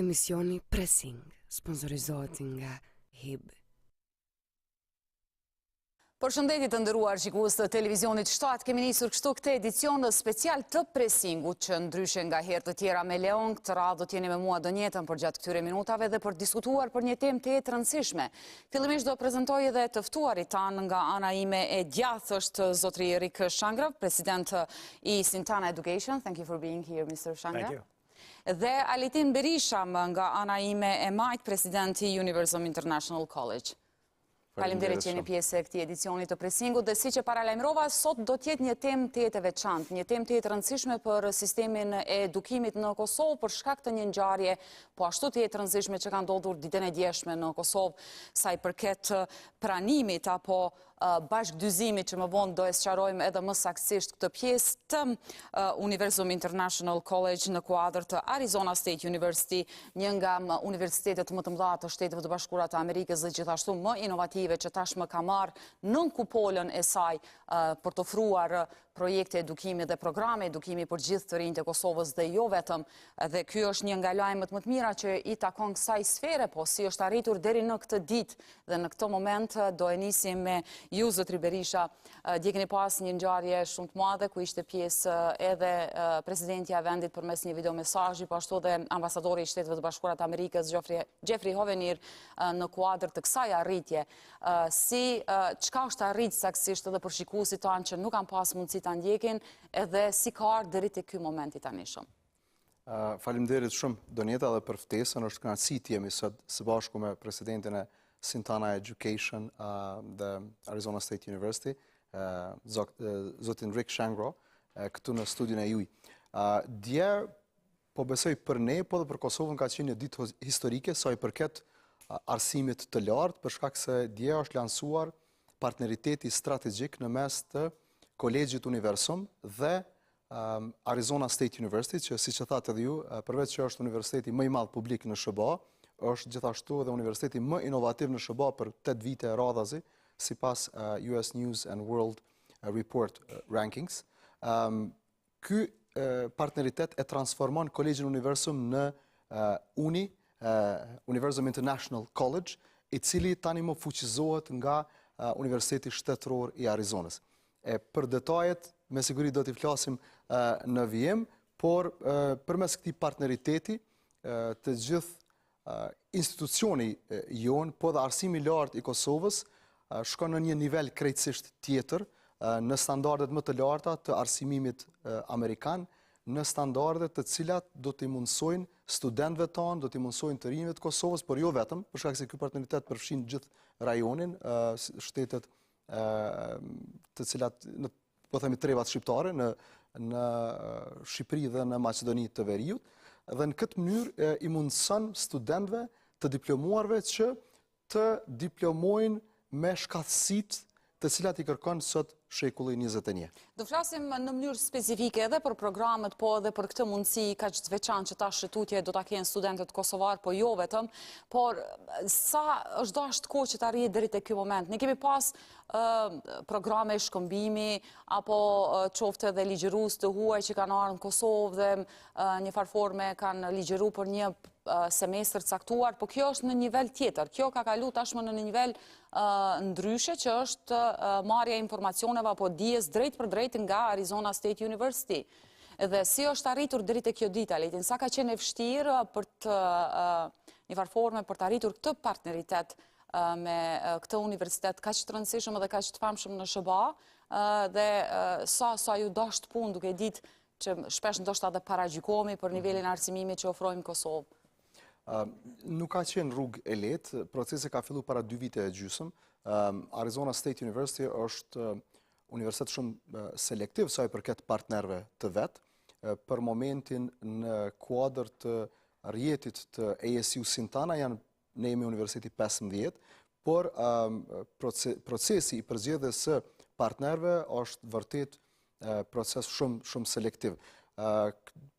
Emisioni Pressing sponsorizohet nga HIB. Përshëndetje të nderuar shikues të televizionit 7, kemi nisur kështu këtë edicion special të Pressingut që ndryshe nga herë të tjera me Leon, këtë radhë do t'jeni me mua Donjetën për gjatë këtyre minutave dhe për diskutuar për një temë të rëndësishme. Fillimisht do prezantoj edhe të ftuarit tanë nga ana ime e djathtë është zotri Erik Shangrov, president i Sintana Education. Thank you for being here, Mr. Shangrov. Thank you. Dhe Alitin Berisham nga ana ime e majt, president i Universum International College. Faleminderit që jeni pjesë e këtij edicioni të Pressingut dhe siç e paralajmërova, sot do të jetë një temë të veçantë, një temë të rëndësishme për sistemin e edukimit në Kosovë për shkak të një ngjarje, po ashtu të rëndësishme që ka ndodhur ditën e djeshme në Kosovë, sa i përket pranimit apo bashkëdyzimit që më vonë do e sqarojmë edhe më saktësisht këtë pjesë të Universum International College në kuadër të Arizona State University, një nga universitetet më të mëdha të Shteteve të Bashkuara të Amerikës dhe gjithashtu më inovative që tashmë ka marrë nën kupolën e saj për të ofruar projekte edukimi dhe programe edukimi për gjithë të rinjtë e Kosovës dhe jo vetëm. Dhe ky është një nga lajmet më të mira që i takon kësaj sfere, po si është arritur deri në këtë ditë dhe në këtë moment do e nisim me ju, zotri Berisha. Dje keni pas një ngjarje shumë të madhe ku ishte pjesë edhe presidentja e vendit përmes një videomesazhi, po ashtu edhe ambasadori i Shteteve të Bashkuara të Amerikës Jeffrey Hovenir në kuadër të kësaj arritje. Çka është arritur saktësisht edhe për shikuesit tanë që nuk kanë pas mundësi ta ndjekin, edhe si ka ardhur deri te ky moment i tanishëm. Faleminderit shumë Donjeta dhe për ftesën, është kënaqësi të jemi sot së bashku me presidentin e Sintana Education dhe Arizona State University, zotin Rick Shangro, këtu në studion e juaj. Dje, po besoj për ne, po dhe për Kosovën ka qenë një ditë historike sa i përket arsimit të lartë, për shkak se dje është lansuar partneriteti strategjik në mes të Kolegjit Universum dhe Arizona State University, që siç e thatë edhe ju, përveç që është universiteti më i madh publik në SHBA, është gjithashtu edhe universiteti më inovativ në SHBA për 8 vite radhazi, sipas US News and World Report rankings. Ky partneritet e transformon Kolegjin Universum në Universum International College, i cili tani më fuqizohet nga Universiteti Shtetëror i Arizonës. Për detajet, me siguri do t'i flasim në vijim, por përmes këtij partneriteti të gjithë institucioni jon, po dhe arsimi i lartë i Kosovës shkon në një nivel krejtësisht tjetër, në standardet më të larta të arsimimit amerikan, në standardet të cilat do t'i mundsojnë studentëve tanë, do t'i mundsojnë të rinjve të Kosovës, por jo vetëm, për shkak se ky partneritet përfshin gjithë rajonin, shtetet të cilat, po themi trevat shqiptare, në Shqipëri dhe në Maqedoni të Veriut, dhe në këtë mënyrë i mundson studentëve të diplomuarve që të diplomojnë me shkatësitë të cilat i kërkon sot shekulli 21. Do flasim në mënyrë specifike edhe për programet, po edhe për këtë mundësi kaq të veçantë që tash tutje do ta kenë studentët kosovar, po jo vetëm, por sa është dashur kohë që të arrijë deri te ky moment. Ne kemi pas programe shkëmbimi apo qoftë edhe ligjërues të huaj që kanë ardhur në Kosovë dhe një farforme kanë ligjëruar për një semestër caktuar, po kjo është në nivel tjetër. Kjo ka kaluar tashmë në një nivel ndryshe që është marrja e informacioneve apo dijes drejt për drejt nga Arizona State University. Dhe si është arritur deri te kjo ditë, Alitin, sa ka qenë e vështirë për të një farforme për të arritur këtë partneritet me këtë universitet kaq të rëndësishëm dhe kaq të famshëm në SHBA, dhe sa ju dashur punë duke ditë që shpesh ndoshta edhe paragjykohemi për nivelin e arsimimit që ofrojmë Kosovë. Nuk ka qenë rrugë e lehtë, procesi ka filluar para 2 vite e gjysmë. Arizona State University është universitet shumë selektiv sa i përket partnerëve të vet. Për momentin në kuadër të rrjetit të ASU Sintana ne jemi universiteti 15, por procesi i përzgjedhjes së partnerëve është vërtet proces shumë selektiv.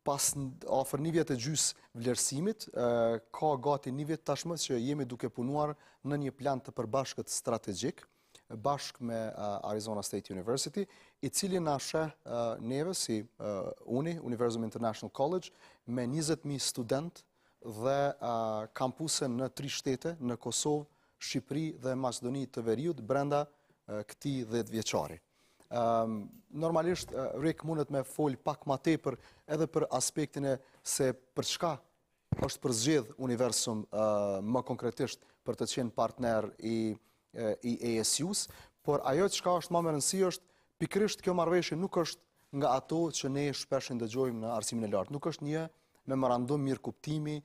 Pas afër 1 vjet e gjys vlerësimit, ka gati 1 vjet tashmë që jemi duke punuar në një plan të përbashkët strategjik bashkë me Arizona State University, i cili na sheh neve si Universum International College me 20.000 student dhe kampuse në 3 shtete, në Kosovë, Shqipëri dhe Maqedoni të Veriut, brenda këtij 10 vjeçari. Normalisht, Rick mundet me fol pak ma tepër edhe për aspektin e se për çka është përzgjedh Universum më konkretisht për të qenë partner i ASU-s, por ajo çka është më e rëndësishme është pikërisht kjo marrëveshje nuk është nga ato që ne shpesh ndëgjojmë në arsimin e lartë. Nuk është një memorandum mirëkuptimi,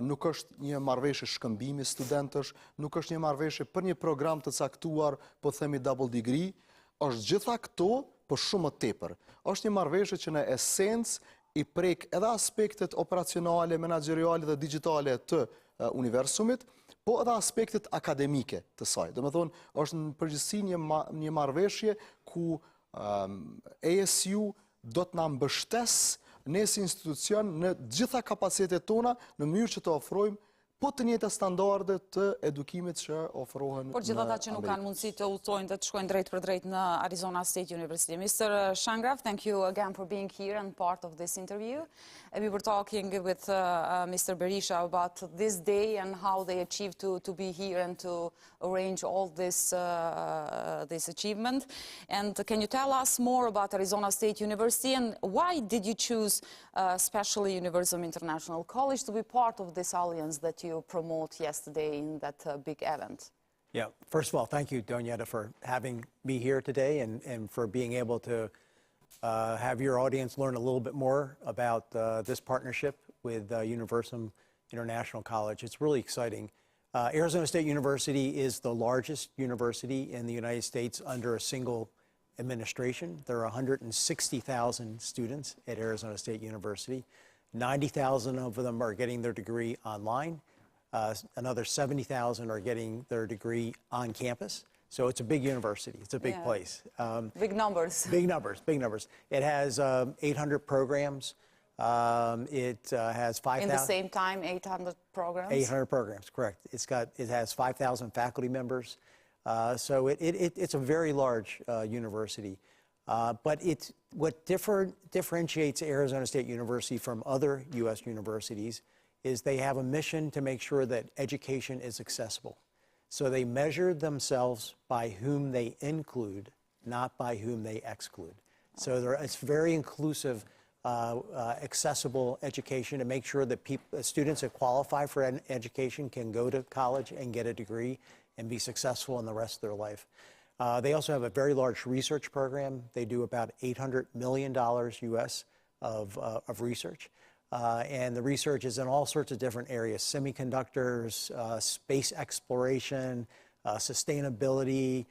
nuk është një marrëveshje shkëmbimi studentësh, nuk është një marrëveshje për një program të caktuar, po themi double degree, është gjitha këto, por shumë më tepër. Është një marrëveshje që në esencë i prek edhe aspektet operacionale, menaxheriale dhe digjitale të Universumit, po edhe aspektet akademike të saj. Domethënë, është në përgjithësi një marrëveshje ku ASU do të na mbështes ne si institucion në gjitha kapacitetet tona në mënyrë që të ofrojmë po të njëjta standarde të edukimit që ofrohen por gjithë ata që nuk kanë mundësi të udhtojnë dhe të shkojnë drejt për drejt në Arizona State University. Mr. Shangraf, thank you again for being here and part of this interview. We were talking with Mr. Berisha about this day and how they achieved to be here and to arrange all this achievement. And can you tell us more about Arizona State University and why did you choose especially Universum International College to be part of this alliance that you promote yesterday in that big event? Yeah, first of all, thank you, Donjeta, for having me here today and for being able to have your audience learn a little bit more about this partnership with Universum International College. It's really exciting. Arizona State University is the largest university in the United States under a single administration. There are 160,000 students at Arizona State University. 90,000 of them are getting their degree online. Another 70,000 are getting their degree on campus. So it's a big university. It's a big place. Big numbers. Big numbers, big numbers. It has 800 programs. It has 5,000. In the same time, 800 programs? 800 programs, correct. It has 5,000 faculty members. So it's a very large university. But what differentiates Arizona State University from other U.S. universities is they have a mission to make sure that education is accessible. So they measure themselves by whom they include, not by whom they exclude. So it's very inclusive, accessible education to make sure that students that qualify for an education can go to college and get a degree and be successful in the rest of their life. They also have a very large research program. They do about $800 million US of research. And the research is in all sorts of different areas: semiconductors, space exploration, sustainability,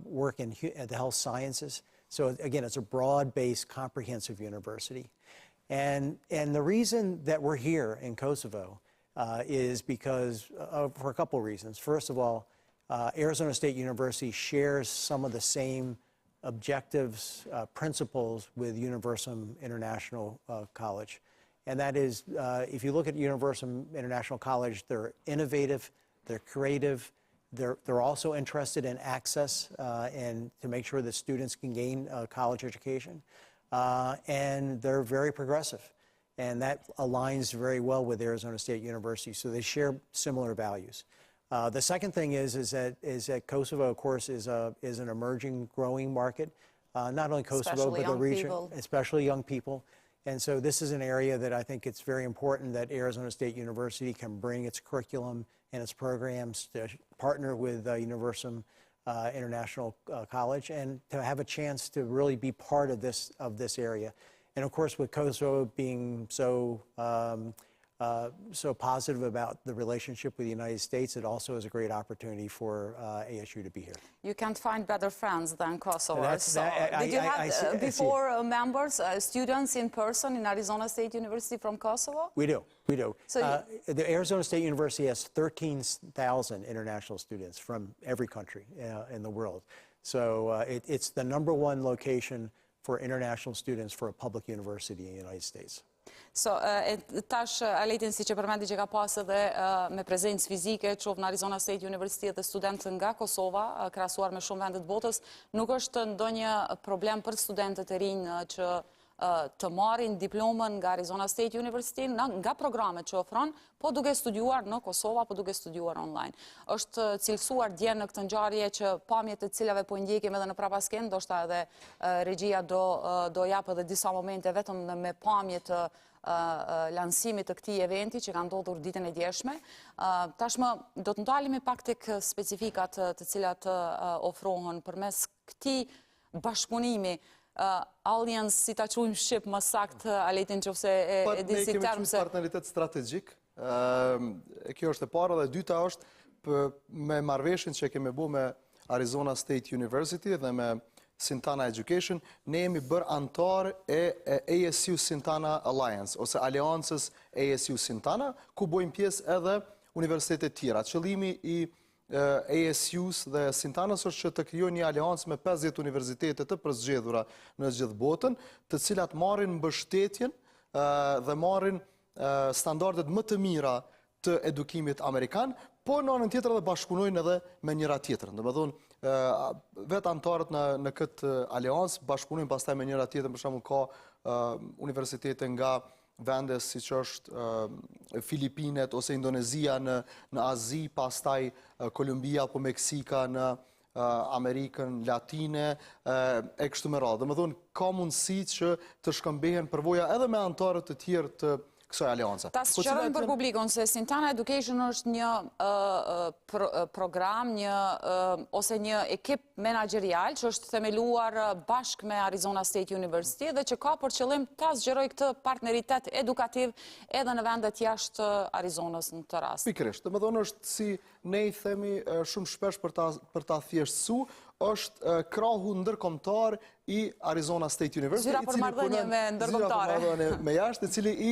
work in the health sciences. So again, it's a broad-based, comprehensive university. And the reason that we're here in Kosovo is because for a couple of reasons. First of all, Arizona State University shares some of the same objectives, principles with Universum International College. And that is, if you look at Universum International College, they're innovative, they're creative, they're also interested in access and to make sure that students can gain a college education. And they're very progressive. And that aligns very well with Arizona State University. So they share similar values. The second thing is that Kosovo, of course, is an emerging, growing market. Not only Kosovo, but the region, especially young people. And so this is an area that I think it's very important that Arizona State University can bring its curriculum and its programs to partner with Universum International College and to have a chance to really be part of this area. And of course, with Kosovo being so positive about the relationship with the United States, it also is a great opportunity for ASU to be here. You can't find better friends than Kosovo. Did you have before members, students in person in Arizona State University from Kosovo? We do, we do. So the Arizona State University has 13,000 international students from every country in the world. So it's the #1 location for international students for a public university in the United States. So, tash Aletin, si që përmendi që ka pas edhe me prezencë fizike, qoftë në Arizona State University dhe studentë nga Kosova, krahasuar me shumë vendet botës, nuk është ndonjë problem për studentët e rinj që të marrin diplomën nga Arizona State University nga programet që ofron, po duke studiuar në Kosovë apo duke studiuar online. Është cilësuar dje në këtë ngjarje që pamjet të cilave po ndjekim edhe në prapasken, ndoshta edhe regjia do japë edhe disa momente vetëm me pamje të lansimit të këtij eventi që ka ndodhur ditën e djeshme. Tashmë do të ndalemi pak tek specifikat të cilat ofrohen përmes këtij bashkëpunimi. Alliance, si ta quajmë shqip më sakt, Aletin nëse e di si term se partneritet strategjik. Kjo është e para dhe e dyta është me marrëveshjen që kemi bërë me Arizona State University dhe me Sintana Education, ne jemi bërë antar e ASU Sintana Alliance, ose Aleancës ASU Sintana, ku bojmë pjesë edhe universitetet tjera. Qëllimi i ASU-s dhe Sintanës është që të krijojë një aleancë me 50 universitete të përzgjedhura në gjithë botën, të cilat marrin mbështetjen dhe marrin standardet më të mira të edukimit amerikan, po në anën tjetër edhe bashkëpunojnë edhe me njëra tjetrën. Domethënë, vetë antarët në këtë aleancë bashkëpunojnë pastaj me njëra tjetrën, për shembull ka universitete nga vende si që është Filipinet ose Indonezia në Azi, pastaj Kolumbia apo Meksika në Amerikën Latine, e kështu me radhë. Domethënë, ka mundësi që të shkëmbehen përvoja edhe me antarët të tjerë të kësaj aleance. Ta sqarojmë për publikun se Sintana Education është një program, ose një ekip menaxherial që është themeluar bashkë me Arizona State University dhe që ka për qëllim ta zgjerojë këtë partneritet edukativ edhe në vendet jashtë Arizonës në këtë rast. Pikërisht, domethënë është si ne i themi shumë shpesh për ta thjeshtësuar, është krahu ndërkombëtar i Arizona State University. Zyra për marrëdhënie me ndërkombëtare. Zyra për marrëdhënie me jashtë, i cili i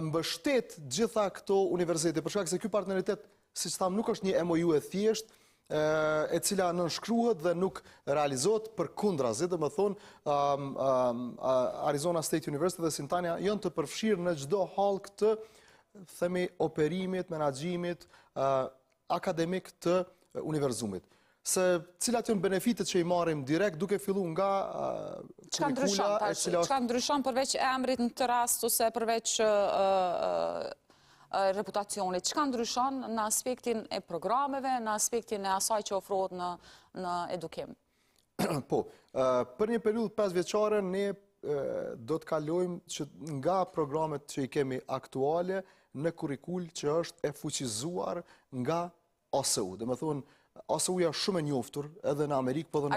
mbështet gjitha këto universitete. Për shkak se ky partneritet, siç tham, nuk është një MOU e thjesht, e cila nënshkruhet dhe nuk realizohet përkundrazi, domethënë Arizona State University dhe Sintana janë të përfshirë në çdo hallk të themi operimit, menaxhimit akademik të univerzumit. Se cilat janë benefitet që i marrim direkt duke filluar nga kurrikula, çka ndryshon përveç emrit në këtë rast ose përveç reputacionit, çka ndryshon në aspektin e programeve, në aspektin e asaj që ofrohet në edukim? Po, për një periudhë 5 vjeçare ne do të kalojmë që nga programet që i kemi aktuale në kurrikul që është e fuqizuar nga ASU. Domethënë, ASU-ja është shumë e njohur edhe në Amerikë, po edhe në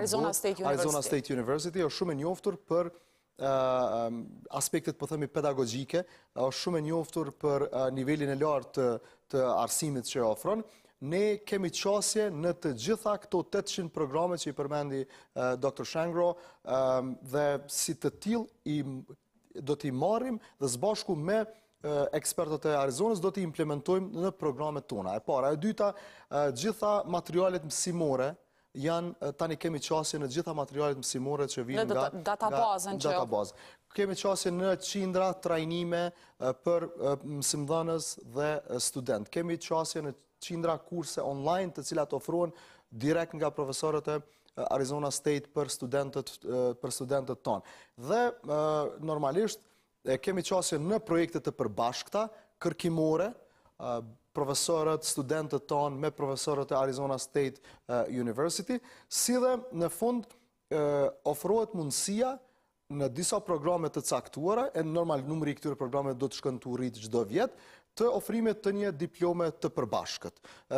Arizona State University është shumë e njohur për aspektet, po themi, pedagogjike, është shumë e njohur për nivelin e lartë të arsimit që ofron. Ne kemi qasje në të gjitha këto 800 programe që i përmendi Dr. Shangro dhe si të tillë do t'i marrim dhe së bashku me ekspertët e Arizonës do t'i implementojmë në programet tona. E para, e dyta, gjitha materialet mësimore janë, tani kemi qasje në gjitha materialet mësimore që vinë nga databazën. Kemi qasje në qindra trajnime për mësimdhënës dhe student. Kemi qasje në qindra kurse online të cilat ofrohen direkt nga profesorët e Arizona State për studentët tonë. Dhe normalisht kemi qasje në projekte të përbashkëta, kërkimore, profesorët, studentët tonë me profesorët e Arizona State University, si dhe në fund ofrohet mundësia në disa programe të caktuara, e normal numri i këtyre programeve do të shkon të rritë çdo vit, të ofrimit të një diplome të përbashkët.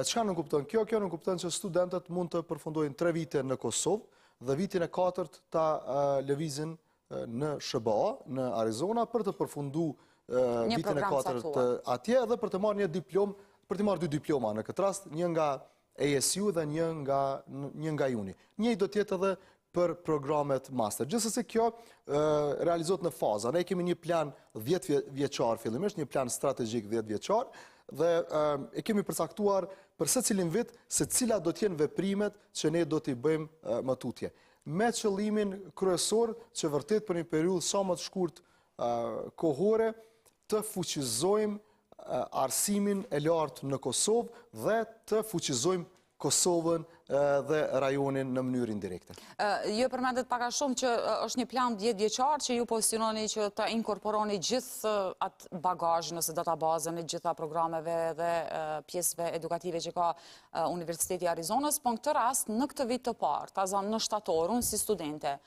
Çka nuk kupton kjo? Kjo nuk kupton që studentët mund të përfundojnë 3 vite në Kosovë dhe vitin e 4 ta lëvizin në SHBA, në Arizona, për të përfunduar vitin e 4 të atje dhe për të marrë një diplomë, për të marrë 2 diploma në këtë rast, një nga ASU dhe një nga Uni. Një do të jetë edhe për programet master. Gjithsesi kjo realizohet në faza. Ne kemi një plan 10 vjeçar fillimisht, një plan strategjik 10 vjeçar dhe e kemi përcaktuar për secilin vit se cilat do të jenë veprimet që ne do t'i bëjmë më tutje. Me qëllimin kryesor që vërtet për një periudhë sa më të shkurtë kohore të fuqizojmë arsimin e lartë në Kosovë dhe të fuqizojmë Kosovën dhe rajonin në mënyrë indirekte. Ju përmendet pak a shumë që është një plan 10 vjeçar që ju poziciononi që të inkorporoni gjithë atë bagazh nëse databazën e gjitha programeve dhe pjesëve edukative që ka Universiteti i Arizonës, po në këtë rast në këtë vit të parë, ta zanë në shtator, unë si studente,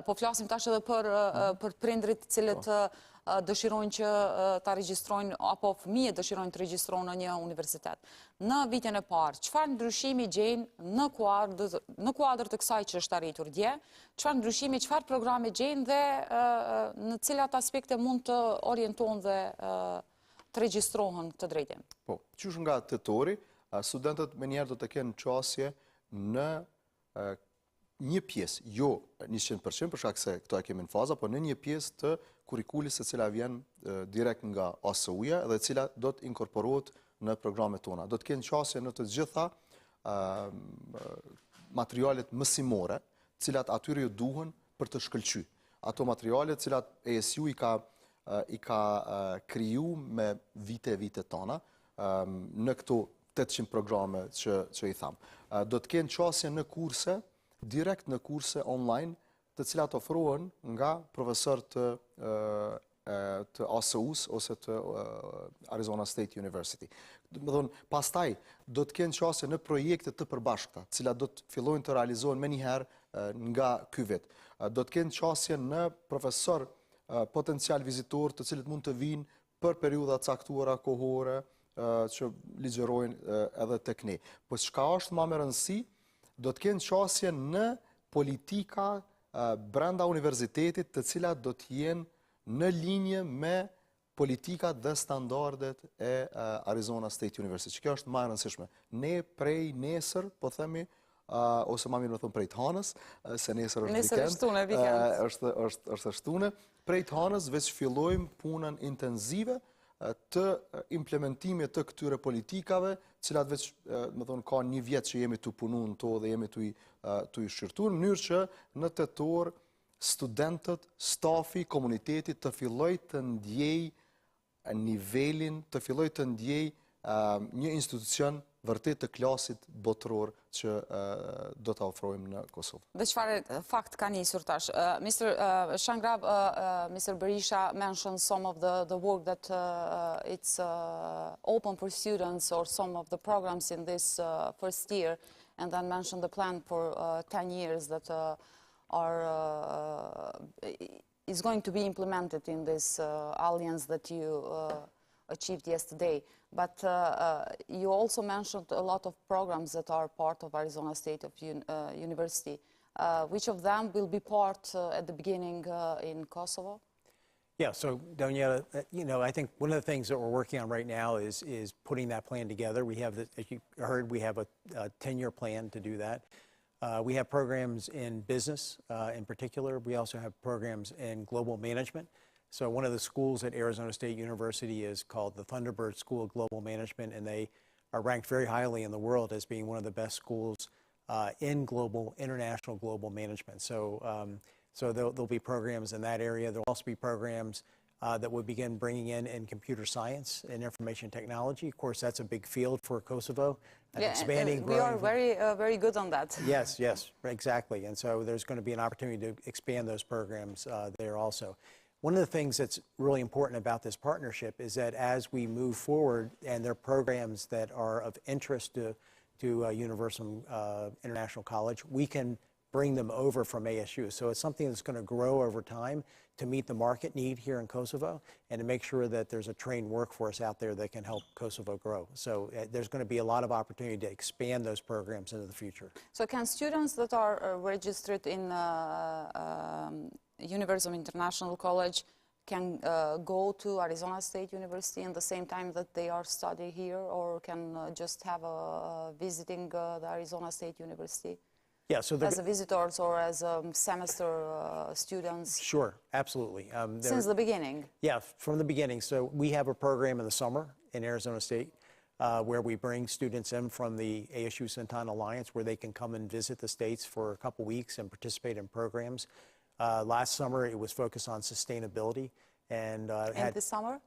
po flasim tash edhe për prindrit cilët dëshirojnë që ta regjistrojnë, apo fëmijët dëshirojnë të regjistrojnë në një universitet. Në vitin e parë, çfarë ndryshimi gjejnë në kuadër të kësaj që është arritur dje, çfarë ndryshimi, çfarë programe gjejnë dhe në cilat aspekte mund të orientohen dhe të regjistrohen këtë drejtim? Po, qysh nga tetori, studentët me njerë do të kenë qasje në një pjesë, jo 100% për shkak se këto e kemi në faza, por në një pjesë të kurikulis e cila vjen direkt nga ASU-ja dhe cila do të inkorporohet në programet tona. Do të kenë qasje në të gjitha materialet mësimore, cilat atyre ju duhen për të shkëlqy. Ato materialet cilat ASU i ka kriju me vite tona në këto 800 programe që i tham. Do të kenë qasje në kurse, direkt në kurse online, të cilat ofrohen nga profesor të ASU-s ose të Arizona State University. Më thonë, pastaj do të kenë qasje në projekte të përbashkëta, cilat do të fillojnë të realizohen me njëherë nga ky vit. Do të kenë qasje në profesor potencial vizitor të cilët mund të vinë për periudha caktuara kohore që ligjerojnë edhe tek ne. Po çka është më e rëndësi, do të kenë qasje në politika brenda universitetit të cilat do të jenë në linje me politikat dhe standardet e Arizona State University, që kjo është më e rëndësishme. Ne prej nesër, po themi, ose ma mirë me thëmë prej të hanës, se nesër është vikend, është shtune, prej të hanës veç fillojmë punën intenzive të implementimit të këtyre politikave, cilat veç, më thonë, ka një vjetë që jemi të punu në to dhe jemi të i shqyrtu, në mënyrë që në tetor studentët, stafi, komunitetit të filloj të ndjej nivelin, të filloj të ndjej një institucion vërtet të klasit botëror që do të ofrojmë në Kosovë. Dhe çfarë fakt ka nisur tash? Mr. Shangrab, Mr. Berisha mentioned some of the work that it's open for students or some of the programs in this first year, and then mentioned the plan for 10 years that is going to be implemented in this alliance that you achieved yesterday. But you also mentioned a lot of programs that are part of Arizona State University. Which of them will be part at the beginning in Kosovo? Yeah, so Daniela, I think one of the things that we're working on right now is putting that plan together. We have, as you heard, we have a 10-year plan to do that. We have programs in business in particular. We also have programs in global management. So one of the schools at Arizona State University is called the Thunderbird School of Global Management, and they are ranked very highly in the world as being one of the best schools in international global management. So there'll be programs in that area. There'll also be programs that will begin bringing in computer science and information technology. Of course, that's a big field for Kosovo. Expanding, we are very good on that. Yes, exactly. And so there's going to be an opportunity to expand those programs there also. One of the things that's really important about this partnership is that as we move forward and there are programs that are of interest to Universum International College, we can bring them over from ASU. So it's something that's going to grow over time to meet the market need here in Kosovo and to make sure that there's a trained workforce out there that can help Kosovo grow. So there's going to be a lot of opportunity to expand those programs into the future. So can students that are registered in Universum International College can go to Arizona State University in the same time that they are studying here, or can just have visiting the Arizona State University? Yeah, so as a visitors or as semester students? Sure, absolutely. Since the beginning? Yeah, from the beginning. So we have a program in the summer in Arizona State where we bring students in from the ASU Centon Alliance where they can come and visit the states for a couple weeks and participate in programs. Last summer, it was focused on sustainability. And this summer?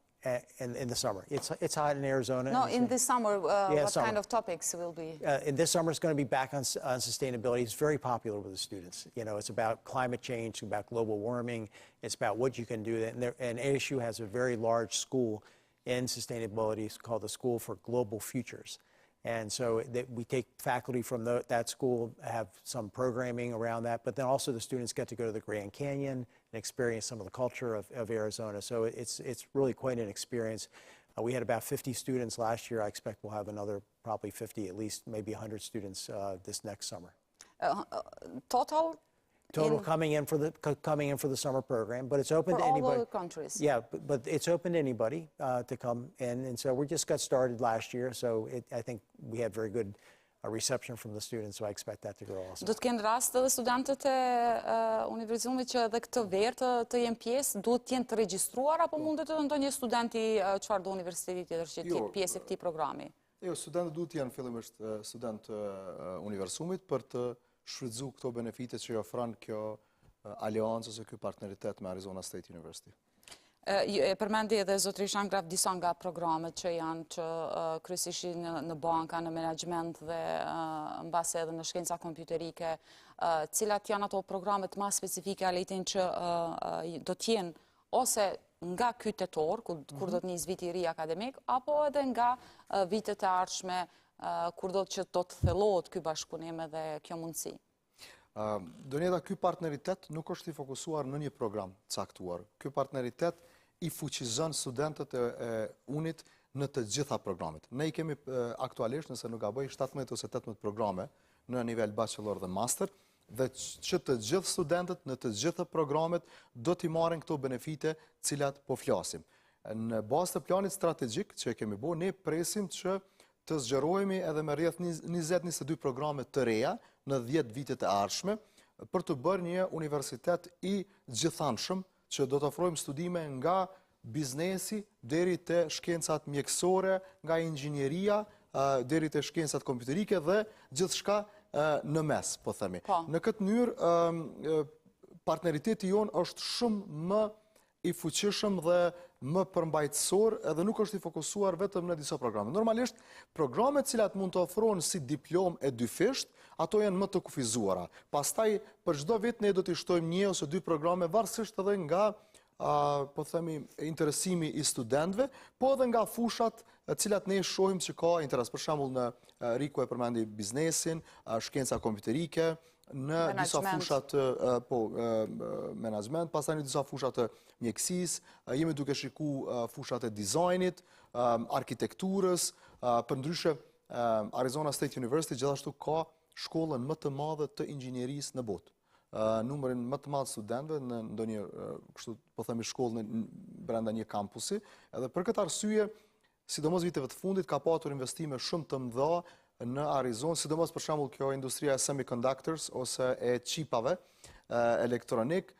in the summer. It's hot in Arizona. No, in this summer, what summer. kind of topics will be? In this summer, it's going to be back on sustainability. It's very popular with the students. You know, it's about climate change, about global warming. It's about what you can do. And ASU has a very large school in sustainability. It's called the School for Global Futures. And so we take faculty from that school, have some programming around that, but then also the students get to go to the Grand Canyon and experience some of the culture of Arizona. So it's really quite an experience. We had about 50 students last year. I expect we'll have another probably 50, at least maybe 100 students this next summer. Total coming in for the summer program, but it's open to anybody. For all the countries. Yeah, but it's open to anybody to come in, and so we just got started last year. So I think we had very good reception from the students. So I expect that to grow also. Do të kenë rast edhe studentët e universitetit që edhe këtë verë të jenë pjesë, duhet të jenë të regjistruar apo mundet edhe ndonjë studenti çfarë do universiteti tjetër që të jetë pjesë e këtij programi? Jo, studentët duhet të jenë fillimisht student Universiumit për të shfrytzu këto benefite që i ofron kjo aleancë ose ky partneritet me Arizona State University. E përmendi edhe zotëri Shangraf disa nga programet që janë që kryesisht në banka, në menaxhiment dhe mbase edhe në shkenca kompjuterike, cilat janë ato programet më specifike a lejtin që do të jenë ose nga ky tetor, kur do të nis viti i ri akademik, apo edhe nga vitet e ardhshme kur do të thellohet ky bashkëpunim edhe kjo mundësi? Donjeta, ky partneritet nuk është i fokusuar në një program caktuar. Ky partneritet i fuqizon studentët e unit në të gjitha programet. Ne i kemi aktualisht, nëse nuk gaboj, 17 ose 18 programe në nivel bachelor dhe master, dhe që të gjithë studentët në të gjitha programet do t'i marrin këto benefite cilat po flasim. Në bazë të planit strategjik që e kemi bo, ne presim që të zgjerohemi edhe me rreth 20-22 programe të reja në 10 vitet e ardhshme për të bërë një universitet i gjithanshëm që do të ofrojmë studime nga biznesi deri te shkencat mjekësore, nga inxhinieria deri te shkencat kompjuterike dhe gjithçka në mes, po themi. Në këtë mënyrë partneriteti jon është shumë më i fuqishëm dhe më përmbajtësor edhe nuk është i fokusuar vetëm në disa programe. Normalisht, programet cilat mund të ofrohen si diplom e dyfisht, ato janë më të kufizuara. Pastaj, për çdo vit ne do t'i shtojmë 1 ose 2 programe varësisht edhe nga po themi interesimi i studentëve, po edhe nga fushat cilat ne shohim që ka interes. Për shembull në Riku e përmendi biznesin, shkenca kompjuterike, në disa fushat menaxhment, pastaj në disa fushat të mjekësisë, jemi duke shikuar fushat e dizajnit, arkitekturës, përndryshe Arizona State University gjithashtu ka shkollën më të madhe të inxhinierisë në botë. Numrin më të madh studentëve në ndonjë kështu po themi shkollë brenda një kampusi, edhe për këtë arsye, sidomos viteve të fundit ka patur investime shumë të mëdha në Arizonë, sidomos për shembull kjo industria e semiconductors ose e çipave elektronik,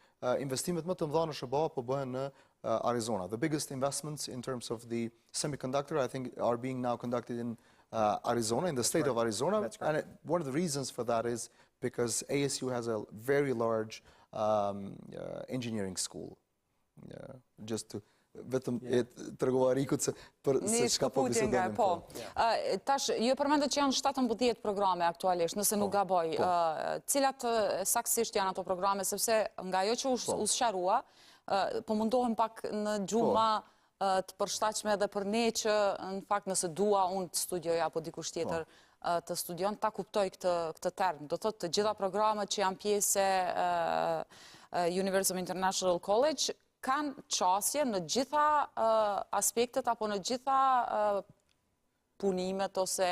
investimet më të mëdha në SHBA po bëhen në Arizona. The biggest investments in terms of the semiconductor, I think, are being now conducted in Arizona, in the state of Arizona. And one of the reasons for that is because ASU has a very large engineering school. Just to vetëm të regova Rikut se për se çka po bisedojmë. Tash, ju përmendët që janë 17 programe aktualisht, nëse nuk gaboj. Cilat saktësisht janë ato programe, sepse nga ajo që u sqarua, po mundohem pak në gjuma të përshtatshme edhe për ne që në fakt nëse dua unë të studioj apo dikush tjetër të studion, ta kuptoj këtë term. Do thotë të gjitha programet që janë pjesë e University International College kanë qasje në gjitha aspektet apo në gjitha punimet ose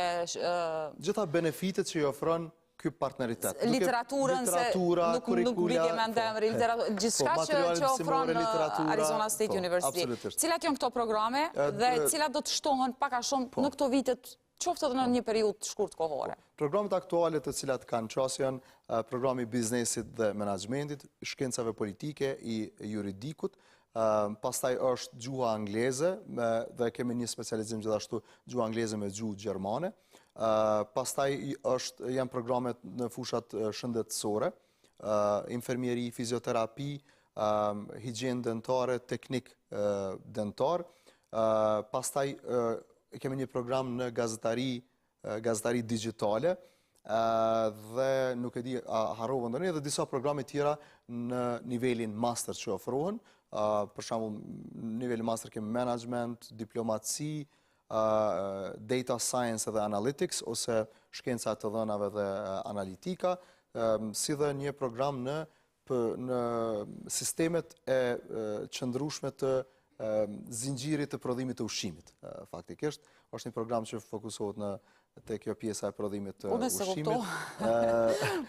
gjitha benefitet që i ofron ky partneritet. Literaturën, se nuk bike me ndemri, gjithçka që ofron Arizona State University. Cilat janë këto programe dhe cilat do të shtohen pak a shumë në këto vitet, qoftë edhe në një periudhë të shkurt kohore? Programet aktuale të cilat kanë qasje janë programi biznesit dhe menaxhmentit, shkencave politike, i juridikut, pastaj është gjuha angleze dhe kemi një specializim gjithashtu gjuha angleze me gjuhë gjermane. Pastaj janë programet në fushat shëndetësore, infermieri, fizioterapi, higienë dentare, teknik dentar, Pastaj kemi një program në gazetari digitale, dhe nuk e di harrova ndonjë, dhe disa programe tjera në nivelin master që ofrohen. Për shembull, nivelin master kemi management, diplomaci, data science dhe analytics, ose shkenca të dhënave dhe analitika, si dhe një program në sistemet e qëndrueshme të zinxhirit të prodhimit të ushqimit. Faktikisht, është një program që fokusohet te kjo pjesa e prodhimit të ushqimit.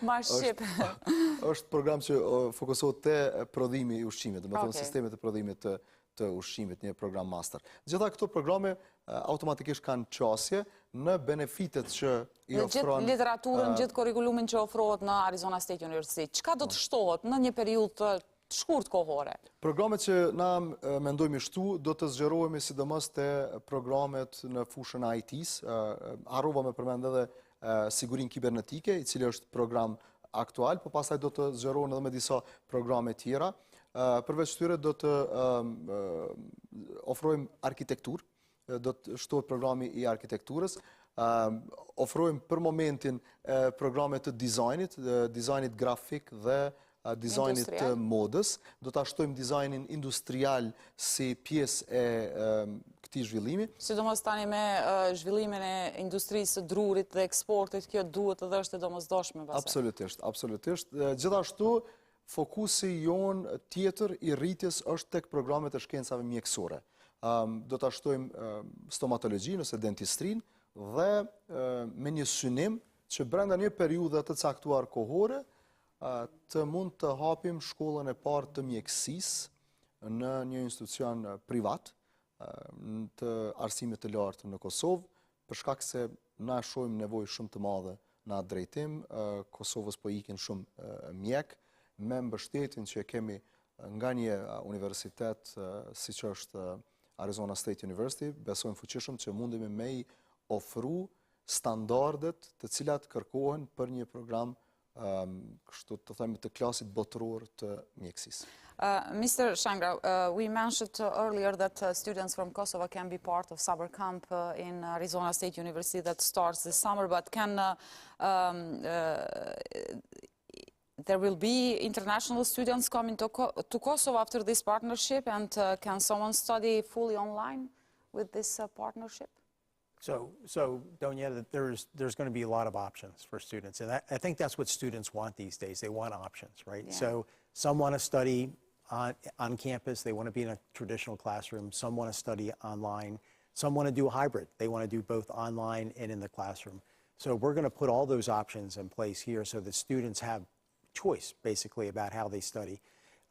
Ma shqip. Është program që fokusohet te prodhimi i ushqimit, do të thonë sistemet e prodhimit të ushqimit, një program master. Gjitha këto programe automatikisht kanë qasje në benefitet që i ofron... Në gjithë literaturën, gjithë kurrikulumin që ofrohet në Arizona State University, çka do të shtohet në një periudhë të shkurt kohore? Programet që na mendojmë shtu, do të zgjerohemi sidomos te programet në fushën e IT-s. Harrova me përmend edhe sigurinë kibernetike, i cili është program aktual, por pastaj do të zgjerohen edhe me disa programe tjera. Përveç tyre do të ofrojmë arkitekturë, do të shtohet programi i arkitekturës. Ofrojmë për momentin programe të dizajnit grafik dhe dizajnit të modës. Do të ashtojmë dizajnin industrial si pjesë e këtij zhvillimi. Sidomos tani me zhvillimin e industrisë së drurit dhe eksportit, kjo duhet edhe është e domosdoshme. Absolutisht, absolutisht. Gjithashtu, fokusi jon tjetër i rritjes është tek programet e shkencave mjekësore. Do të ashtojmë stomatologjinë ose dentistrinë dhe me një synim që brenda një periudhe të caktuar kohore të mund të hapim shkollën e parë të mjekësisë në një institucion privat të arsimit të lartë në Kosovë, për shkak se na shohim nevojë shumë të madhe në atë drejtim. Kosovës po ikin shumë mjek, me mbështetjen që kemi nga një universitet siç është Arizona State University, besojmë fuqishëm që mundemi me i ofru standardet të cilat kërkohen për një program kështu të themi të klasit botëror të mjekësisë. Mr. Shangra, we mentioned earlier that students from Kosovo can be part of summer camp in Arizona State University that starts this summer, but there will be international students coming to Kosovo after this partnership, and can someone study fully online with this partnership? So Donia, there's going to be a lot of options for students, and I think that's what students want these days. They want options, right? Yeah. So some want to study on campus. They want to be in a traditional classroom. Some want to study online. Some want to do a hybrid. They want to do both online and in the classroom. So we're going to put all those options in place here so that students have choice, basically, about how they study.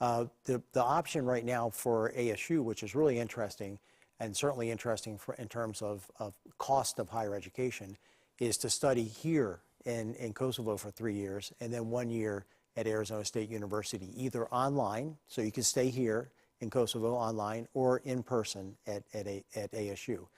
The option right now for ASU, which is really interesting, and certainly interesting in terms of cost of higher education, is to study here in Kosovo for 3 years, and then 1 year at Arizona State University, either online, so you can stay here in Kosovo online, or in person at ASU.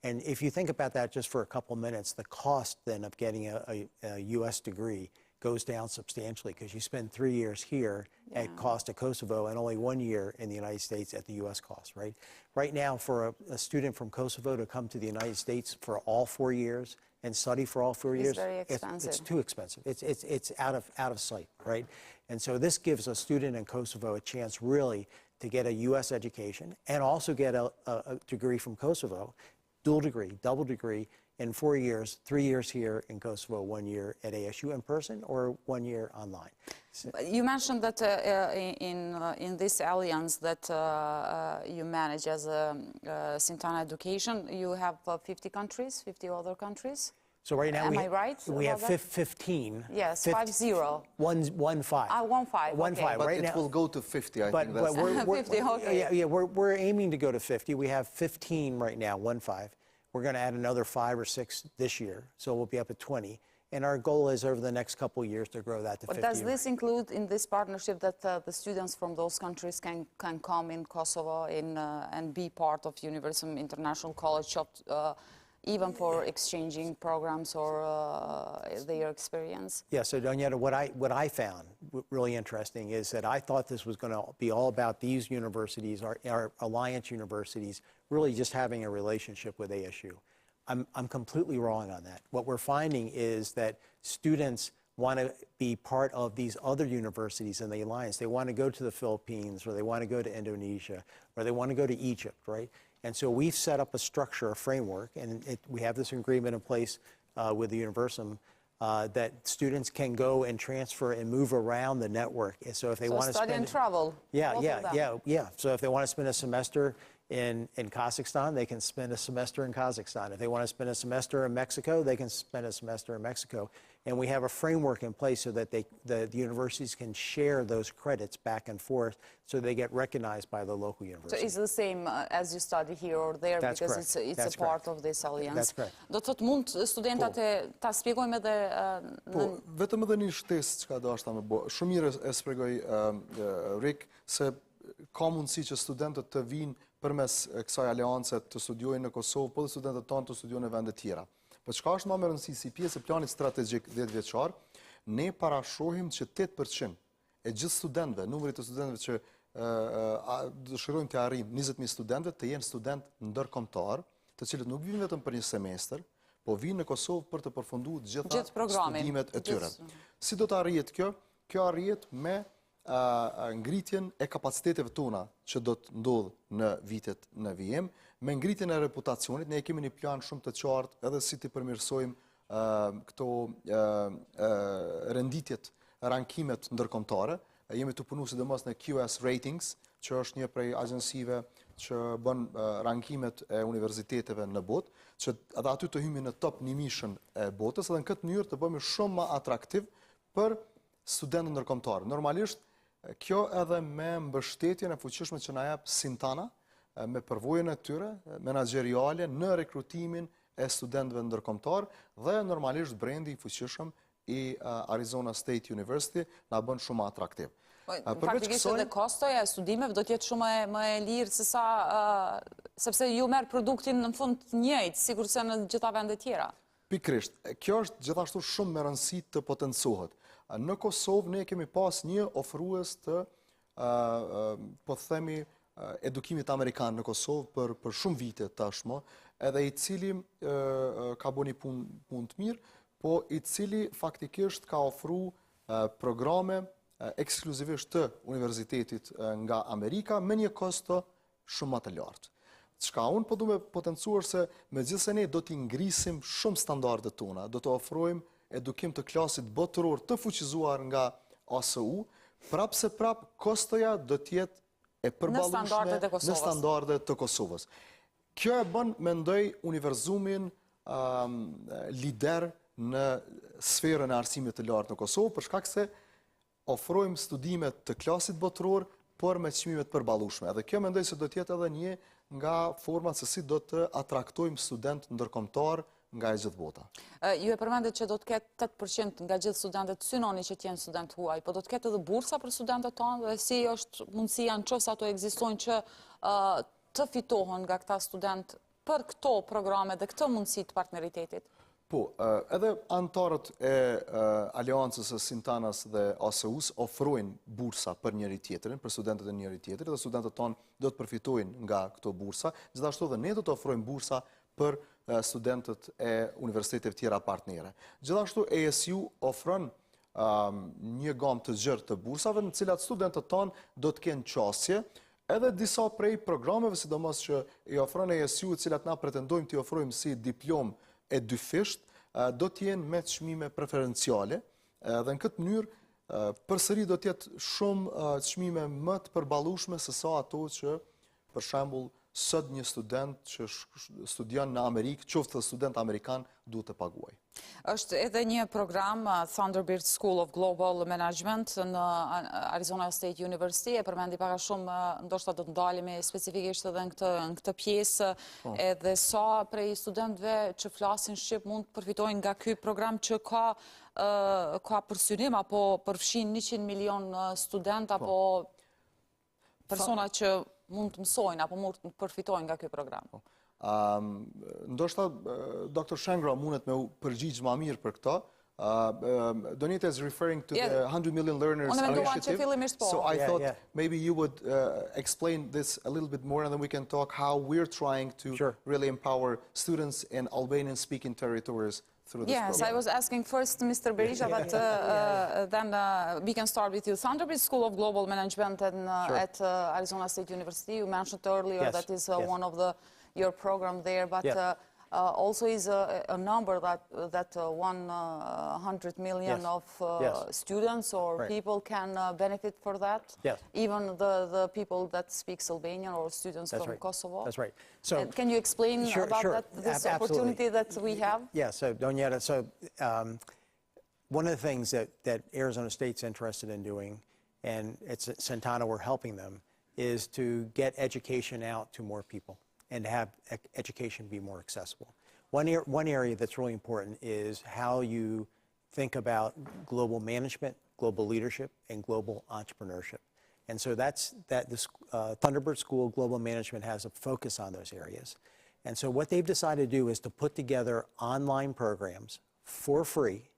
And if you think about that just for a couple minutes, the cost then of getting a U.S. degree goes down substantially, because you spend 3 years here at cost of Kosovo and only 1 year in the United States at the U.S. cost, right? Right now, for a student from Kosovo to come to the United States for all 4 years and study for all 4 years, very expensive. It's too expensive. It's out of sight, right? And so this gives a student in Kosovo a chance really to get a U.S. education and also get a degree from Kosovo, dual degree, double degree, in 4 years, 3 years here in Kosovo, 1 year at ASU in person, or 1 year online. You mentioned that in this alliance that you manage as Sintana Education, you have 50 countries, 50 other countries? So right now, Am I right? We have 15. Yes, 50. 1-5. 1-5. 1-5. But right it now, will go to 50, I think. But we're 50, okay. Yeah, we're aiming to go to 50. We have 15 right now, 1-5. We're going to add another 5 or 6 this year, so we'll be up at 20. And our goal is over the next couple of years to grow that to 50. But does this include in this partnership that the students from those countries can come in Kosovo and be part of Universum International College, even for exchanging programs or their experience? Yeah, so Donietta, what I found really interesting is that I thought this was going to be all about these universities, our alliance universities, really just having a relationship with ASU. I'm completely wrong on that. What we're finding is that students want to be part of these other universities in the alliance. They want to go to the Philippines, or they want to go to Indonesia, or they want to go to Egypt, right? And so we've set up a structure, a framework, and we have this agreement in place with the Universum that students can go and transfer and move around the network. And so if they want to study and travel. Yeah. So if they want to spend a semester in Kazakhstan, they can spend a semester in Kazakhstan. If they want to spend a semester in Mexico, they can spend a semester in Mexico. And we have a framework in place so that the universities can share those credits back and forth so they get recognized by the local university. So it's the same as you study here or there. That's because correct. it's a part of this alliance. That's correct. Do të thotë mund studentat ta shpjegojmë edhe vetëm edhe një shtesë çka do ashta më bë. Shumë mirë e shpjegoi Rik se ka mundësi që studentët të vinë përmes kësaj aleance të studiojnë në Kosovë, po dhe studentët tanë të studiojnë në vende tjera. Po çka është më e rëndësishme si pjesë e planit strategjik 10 vjeçar, ne parashohim që 8% e gjithë studentëve, numri të studentëve që dëshirojmë të arrijmë 20.000 studentëve të jenë student ndërkombëtar, të cilët nuk vinë vetëm për një semestër, po vinë në Kosovë për të përfunduar gjitha studimet e tyre. Si do të arrihet kjo? Kjo arrihet me ngritjen e kapaciteteve tona që do të ndodhë në vitet në vijim, me ngritjen e reputacionit. Ne kemi një plan shumë të qartë edhe si të përmirësojmë këto renditjet, rankimet ndërkombëtare. Jemi të punu sidomos në QS Ratings, që është një prej agjensive që bën rankimet e universiteteve në botë, që edhe aty të hymi në top 1.000 e botës, edhe në këtë mënyrë të bëhemi shumë më atraktiv për studentët ndërkombëtar. Normalisht, kjo edhe me mbështetjen e fuqishme që na jep Sintana, me përvojën e tyre menaxheriale në rekrutimin e studentëve ndërkombëtar dhe normalisht brendi i fuqishëm i Arizona State University na bën shumë atraktiv. Faktikisht edhe kostoja e studimeve do të jetë shumë më e lirë se sa sepse ju merr produktin në fund të njëjtë, sikurse në gjitha vendet tjera. Pikërisht, kjo është gjithashtu shumë me rëndësi të potencohet. Në Kosovë ne kemi pas një ofrues të po themi edukimit amerikan në Kosovë për shumë vite tashmë, edhe i cili ka bënë punë të mirë, po i cili faktikisht ka ofru programe ekskluzivisht të universitetit nga Amerika me një kosto shumë më të lartë. Çka unë po du me potencuar se megjithëse ne do t'i ngrisim shumë standardet tona, do të ofrojmë edukim të klasit botëror të fuqizuar nga ASU, prapse kostoja do t'jetë e përballueshme në standardet të Kosovës. Kjo e bën, mendoj, Universumin lider në sferën e arsimit të lartë në Kosovë, për shkak se ofrojmë studimet të klasit botëror, por me çmime të përballueshme. Edhe kjo mendoj se do të jetë edhe një nga format se si do të atraktojmë student ndërkombëtar nga e gjithë bota. Ju e përmendet që do të ketë 8% nga gjithë studentët synoni që t'jenë student huaj, po do të ketë edhe bursa për studentët tonë, dhe si është mundësia nëse ato ekzistojnë që të fitohen nga këta student për këto programe dhe këtë mundësi të partneritetit? Po, edhe antarët e Aleancës së Sintanas dhe ASU-s ofrojnë bursa për njëri tjetrin, për studentët e njëri tjetrit, dhe studentët tonë do të përfitojnë nga këto bursa, gjithashtu dhe ne do të ofrojmë bursa për studentët e universiteteve tjera partnere. Gjithashtu ASU ofron një gamë të gjerë të bursave në cilat studentët tonë do të kenë qasje, edhe disa prej programeve, sidomos që i ofron ASU, cilat na pretendojmë t'i ofrojmë si diplomë e dyfisht, do t'jenë me çmime preferenciale, dhe në këtë mënyrë përsëri do t'jetë shumë çmime më të përballueshme se sa ato që, për shembull, sot një student që studion në Amerikë, qoftë student amerikan, duhet të paguaj. Është edhe një program Thunderbird School of Global Management në Arizona State University, e përmendi pak a shumë, ndoshta do të ndalemi specifikisht edhe në këtë pjesë, edhe sa prej studentëve që flasin shqip mund të përfitojnë nga ky program që ka përsynim apo përfshin 100 milion student apo persona që mund të mësojnë apo mund të përfitojnë nga ky program. Ndoshta Dr. Shangra mundet me u përgjigj më mirë për këto. Donita is referring to the 100 million learners initiative. So I thought maybe you would explain this a little bit more, and then we can talk how we're trying to really empower students in Albanian-speaking territories through this program. Yes, I was asking first Mr. Berisha, but then we can start with you. Thunderbird School of Global Management at Arizona State University. You mentioned earlier that is one of your program there, but also is a number that 100 million of students or people can benefit for that. Yes. Even the people that speak Albanian or students from Kosovo. That's right. So can you explain about this opportunity that we have? Yeah. So Donita, one of the things that Arizona State's interested in doing, and it's at Santana we're helping them, is to get education out to more people and to have education be more accessible. One area that's really important is how you think about global management, global leadership, and global entrepreneurship. And so this Thunderbird School of Global Management has a focus on those areas. And so what they've decided to do is to put together online programs for free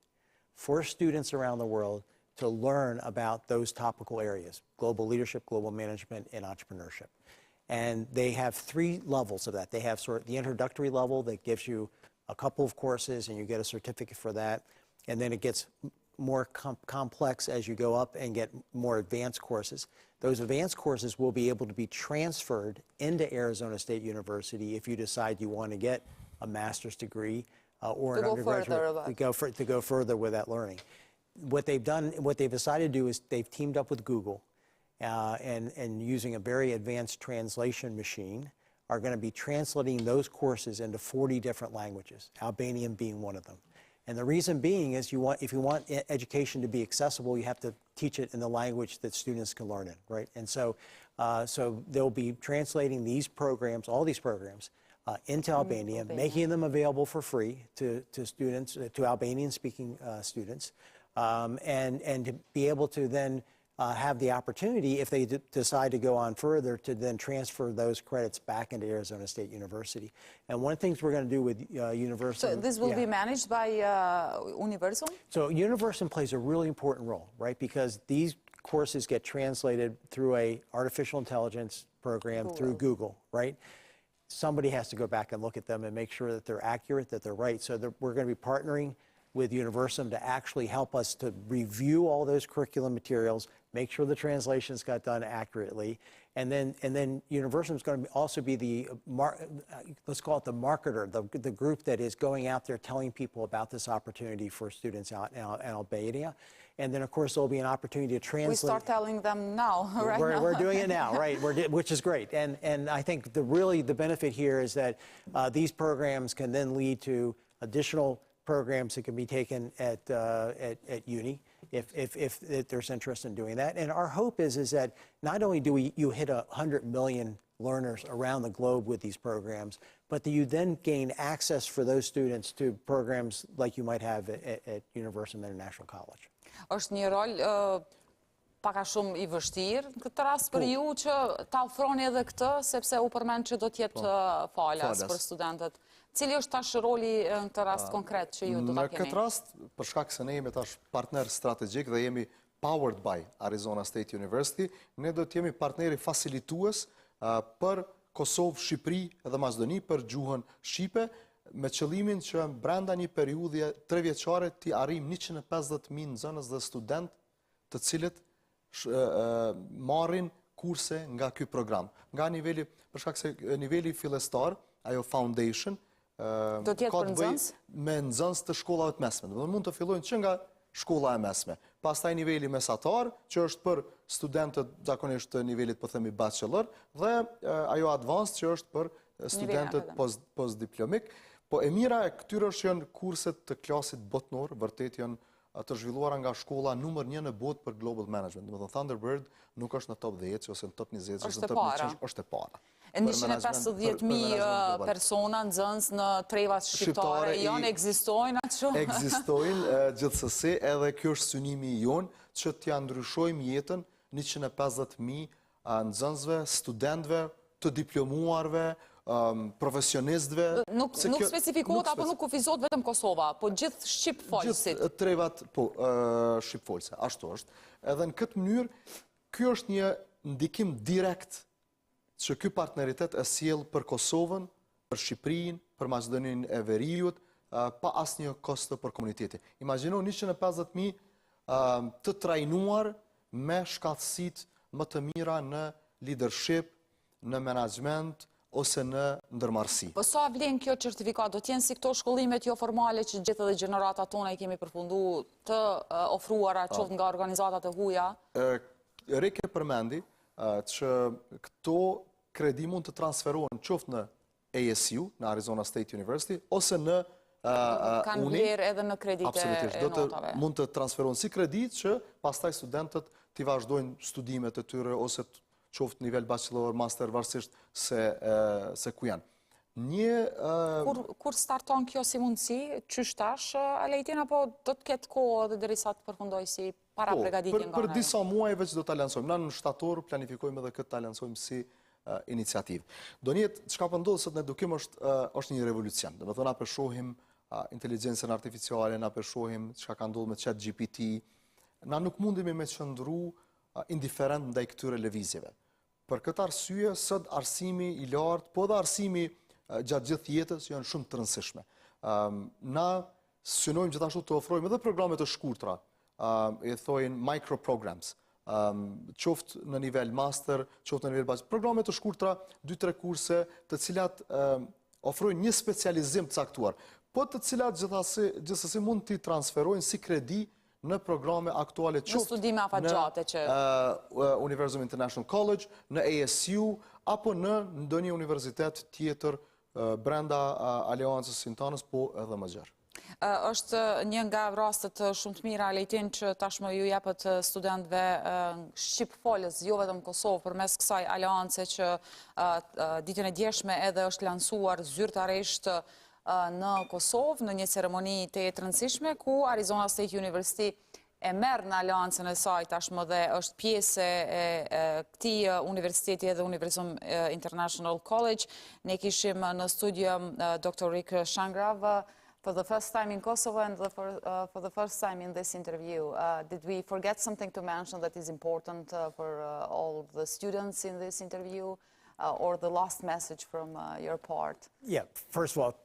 for students around the world to learn about those topical areas: global leadership, global management, and entrepreneurship. And they have 3 levels of that. They have sort of the introductory level that gives you a couple of courses and you get a certificate for that. And then it gets more complex as you go up and get more advanced courses. Those advanced courses will be able to be transferred into Arizona State University if you decide you want to get a master's degree or an undergraduate to go further with that learning. What they've decided to do is they've teamed up with Google and using a very advanced translation machine are going to be translating those courses into 40 different languages, Albanian being one of them. And the reason being is if you want education to be accessible, you have to teach it in the language that students can learn in, right? And so they'll be translating these programs, all these programs, into Albanian, making them available for free to students, to Albanian-speaking students, and to be able to then have the opportunity, if they decide to go on further, to then transfer those credits back into Arizona State University. And one of the things we're going to do with Universum... So this will be managed by Universum? So Universum plays a really important role, right? Because these courses get translated through a artificial intelligence program through Google, right? Somebody has to go back and look at them and make sure that they're accurate, that they're right. So we're going to be partnering with Universum to actually help us to review all those curriculum materials, make sure the translations got done accurately, and then Universum is going to also be the, let's call it the marketer, the group that is going out there telling people about this opportunity for students out in Albania. And then, of course, there'll be an opportunity to translate. We start telling them now, right? We're doing it now, right? Which is great. And I think the benefit here is that these programs can then lead to additional programs that can be taken at uni if there's interest in doing that. And our hope is that not only do you hit 100 million learners around the globe with these programs, but that you then gain access for those students to programs like you might have at Universum International College. Është një rol paka shumë I vështirë në këtë rast për ju që ta ofroni edhe këtë, sepse u përmend që do t'jetë falas për studentët. Cili është tash roli në këtë rast konkret që ju do ta keni? Në këtë rast, për shkak se ne jemi tash partner strategjik dhe jemi powered by Arizona State University, ne do të jemi partneri facilitues për Kosovë, Shqipëri dhe Maqedoni për gjuhën shqipe, me qëllimin që brenda një periudhje 3 vjeçare ti arrim 150.000 nxënës dhe student të cilët marrin kurse nga ky program. Nga niveli, për shkak se niveli fillestar, ajo foundation, do të jetë për nxënës? Me nxënës të shkollave të mesme. Do mund të fillojnë që nga shkolla e mesme. Pastaj niveli mesatar, që është për studentët zakonisht të nivelit, po themi bachelor, dhe ajo advanced që është për studentët postdiplomik. Po e mira e këtyre është janë kurset të klasit botnor, vërtet janë të zhvilluara nga shkolla numër 1 në botë për global management. Domethënë Thunderbird nuk është në top 10 ose në top 20 ose në top 100, është e para. 150.000 persona nxënës në trevat shqiptare janë ekzistojnë atë? Ekzistojnë gjithsesi, edhe kjo është synimi jonë që t'ja ndryshojmë jetën 150.000 nxënësve, studentëve, të diplomuarve, profesionistëve. Nuk specifikohet apo nuk kufizohet vetëm Kosova, po gjithë Shqip-folësit. Gjithë trevat, po, Shqip-folëse, ashtu është. Edhe në këtë mënyrë, ky është një ndikim direkt që ky partneritet e sjell për Kosovën, për Shqipërinë, për Maqedoninë e Veriut, pa asnjë kosto për komunitetin. Imagjino 150.000 të trajnuar me shkallësitë më të mira në leadership, në menaxhment ose në ndërmarrësi. Po sa vlen kjo certifikat? Do t'jenë si këto shkollimet jo formale që gjithë edhe gjeneratat tona i kemi përfundu të ofruara qoftë nga organizatat e huaja? Rike përmendi që këto kredi mund të transferohen qoftë në ASU, në Arizona State University, ose në Kanë vlerë edhe në kredite e notave. Mund të transferohen si kredit që pastaj studentët t'i vazhdojnë studimet e tyre ose qoftë nivel bachelor, master, varsisht se ku janë. Kur starton kjo si mundësi, qysh tash, Alejtin, apo do të ketë kohë dhe derisa të përfundoj si para pregaditjen nga për disa muaj veç do ta lansojmë. Na në shtator planifikojmë edhe këtë ta lansojmë si iniciativë. Do njëtë, çka po ndodh sot në edukim është një revolucion. Do të thonë na shohim inteligjencën artificiale, na shohim çka ka ndodhur me ChatGPT. Na nuk mundemi me qëndru indiferent ndaj këtyre lëvizjeve. Për këtë arsye, sot arsimi i lartë, po dhe arsimi gjatë gjithë jetës janë shumë të rëndësishme. Na synojmë gjithashtu të ofrojmë edhe programe të shkurtra, i thojnë micro programs, qoftë në nivel master, qoftë në nivel bachelor, programe të shkurtra, 2-3 kurse, të cilat ofrojnë një specializim të caktuar, po të cilat gjithsesi mund t'i transferojnë si kredi në programe aktuale qoftë në University International College, në ASU, apo në ndonjë universitet tjetër brenda aleancës sintanës, po edhe më gjerë. Është një nga rastet shumë të mira, Alejtin, që tashmë ju jepët studentëve shqip-folës, jo vetëm Kosovë, përmes kësaj aleance që ditën e djeshme edhe është lansuar zyrtarisht në Kosovë, në një ceremoni të rëndësishme, ku Arizona State University e merr në aleancën e saj tashmë dhe është pjesë e këtij universiteti edhe Universium International College. Ne kishim në studio Dr. Rick Shangrav for the first time in Kosovo and for the first time in this interview. Did we forget something to mention that is important for all the students in this interview, or the last message from your part? Yeah, first of all,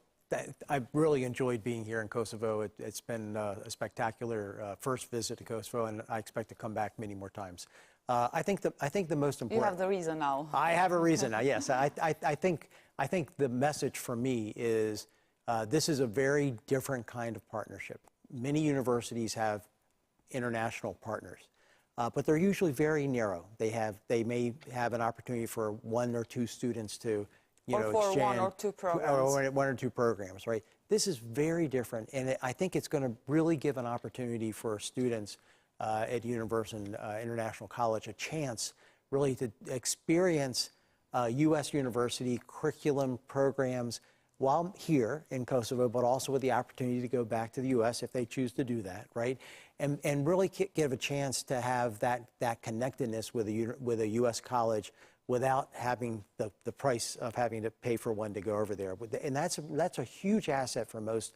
I've really enjoyed being here in Kosovo. It's been a spectacular first visit to Kosovo, and I expect to come back many more times. I think the most important. You have the reason now. I have a reason now. Yes, I think the message for me is this is a very different kind of partnership. Many universities have international partners, but they're usually very narrow. They may have an opportunity for 1 or 2 students to. Or for exchange, 1 or 2 programs. Or 1 or 2 programs, right? This is very different, and I think it's going to really give an opportunity for students at University International College a chance really to experience U.S. university curriculum programs while here in Kosovo, but also with the opportunity to go back to the U.S. if they choose to do that, right? And really give a chance to have that connectedness with a U.S. college without having the price of having to pay for one to go over there. And that's a huge asset for most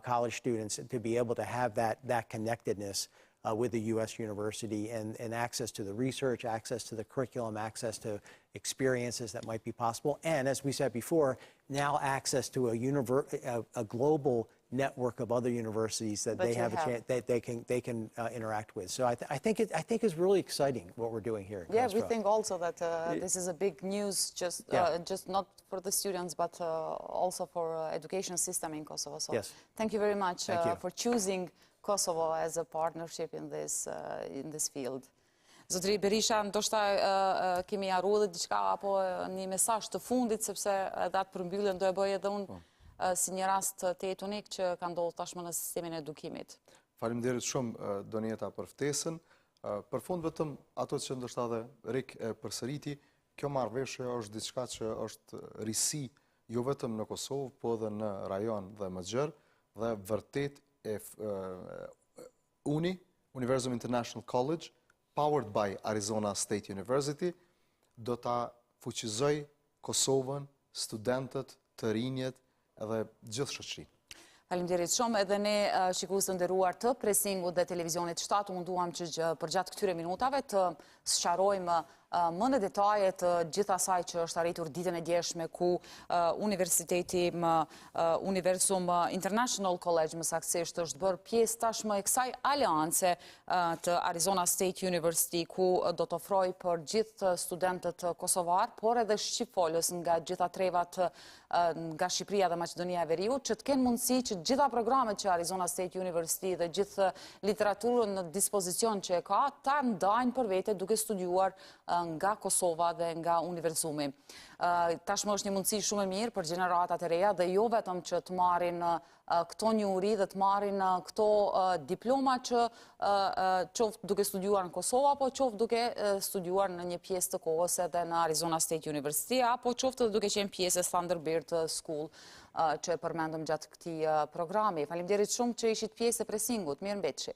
college students, to be able to have that connectedness with the U.S. university and access to the research, access to the curriculum, access to experiences that might be possible. And as we said before, now access to a global network of other universities that they have a chance that they can interact with. So I think it's really exciting what we're doing here. Yeah, we think also that this is a big news, just not for the students, but also for education system in Kosovo. So yes. Thank you very much for choosing Kosovo as a partnership in this field. Zotri Berisha, ndoshta kemi harruar edhe diçka apo një mesazh të fundit, sepse edhe atë përmbylljen do e bëj edhe unë si një rast të unik që ka ndodhur tashmë në sistemin e edukimit. Faleminderit shumë Donjeta për ftesën. Për fund vetëm ato që ndoshta edhe Rik e përsëriti, kjo marrëveshje është diçka që është risi jo vetëm në Kosovë, po edhe në rajon dhe më gjerë, dhe vërtet University International College, powered by Arizona State University, do ta fuqizoj Kosovën studentët, të rinjet edhe gjithë shoqërinë. Faleminderit shumë, edhe ne shikues të nderuar të Presingut dhe Televizionit 7 munduam që përgjatë këtyre minutave të sqarojmë më në detaje të gjithë asaj që është arritur ditën e djeshme ku Universiteti Universum International College më saktësisht është bërë pjesë tashmë e kësaj aleance të Arizona State University ku do të ofroj për gjithë studentët kosovar, por edhe shqipfolës nga gjitha trevat nga Shqipëria dhe Maqedonia e Veriut, që të kenë mundësi që gjitha programet që Arizona State University dhe gjithë literaturën në dispozicion që e ka, ta ndajnë për vete duke studiuar nga Kosova dhe nga Universumi. Tashmë është një mundësi shumë e mirë për gjeneratat e reja dhe jo vetëm që të marrin këto njohuri dhe të marrin këto diploma që qoftë duke studiuar në Kosova, apo qoftë duke studiuar në një pjesë të kohës edhe në Arizona State University, apo qoftë duke qenë pjesë e Thunderbird School që e përmendëm gjatë këtij programi. Faleminderit shumë që ishit pjesë e Presingut. Mirëmbëjtje.